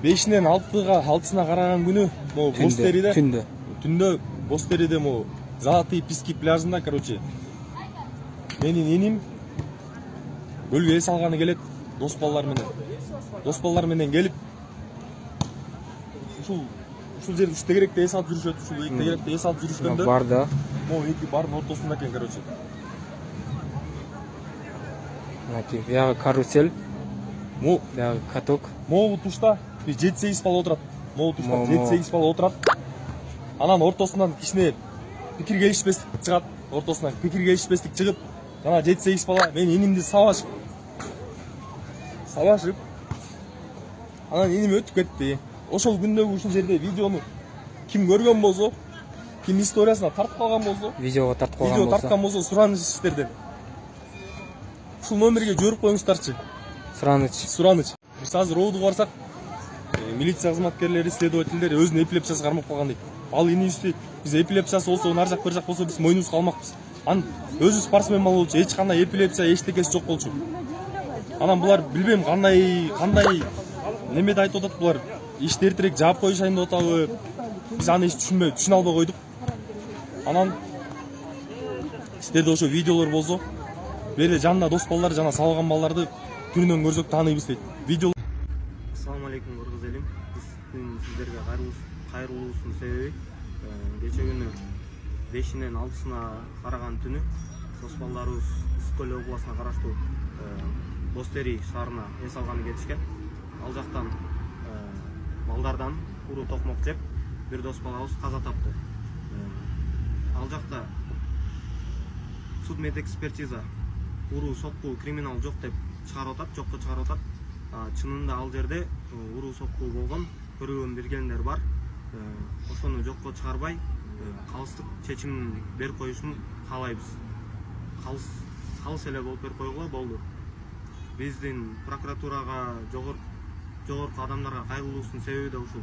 5-нен 6-сына караган күнү могу Бостериде түндө Бостериде могу Золотые пески пляжында, короче, менин эним көлгө эс алганы келет, дос балдар менен келип ушул жерде Үчтегеректе эс алып жүрүшөт, ушул Үчтегеректе эс алып жүрүшкөндө бар да. Могу эки бардын ортосунда экен, короче. Мынакей, биягы карусель, биягы каток. Могу тушта 7-8 бала отурат. Могу тушта 7-8 бала отурат. Анан ортосунан кичине пикир келишпестик чыгат. Ортосунан пикир келишпестик чыгып, жана 7-8 бала мен энимди сабашып. Анан эним өтүп кетти. Ошол күндөгү ушул жерде видеону ким көргөн болсо, ким историясына тартып калган болсо, видеого тарткан болсо, сураныч сиздерден. Ушул номерге жиберип коюңуздарчы. Сураныч. Биз азыр оодуга барсак, милиция кызматкерлери, следовательдер өзүнүн эпилепсиясы кармап калган дейт. Ал энибизди биз эпилепсиясы болсо, нар жак бер жак болсо биз мойнубузга алмакпыз. Анан өзү спортсмен болчу, эч кандай эпилепсия, эчтекеси жок болчу. Анан булар билбейм кандай немеде айтып атат булар. Ишти эртерээк жаап коюшайын деп атабы. Биз аны эч түшүнө албай койдук. Анан сиздерде ошо видеолор болсо, берде жанында дос балдар жана сабаган балдарды түрүнөн көрсөк тааныйбыз дейт. Видео. Ассаламу алейкум кыргыз элим. Биздин сиздерге кайрылуубуздун себеби кече күнү 5-нен 6-сына караган түнү дос балдарыбыз Ысык-Көл областына караштуу Бостери шаарына эс алганы кетишкен. Ал жактан балдардан уруу токмок жеп, бир дос балабыз каза тапты. Ал жакта судмедэкспертиза уруу сокку криминал жок деп чыгарып атат, жокко чыгарып атат. Чынында ал жерде уруу сокку болгон, көргөн билгендер бар. Ошону жокко чыгарбай, калыстык чечим берип коюшун каалайбыз. Калыс эле болуп берип койгула болду. Биздин прокуратурага, жогорку адамдарга кайрылуубуздун себеби да ушул.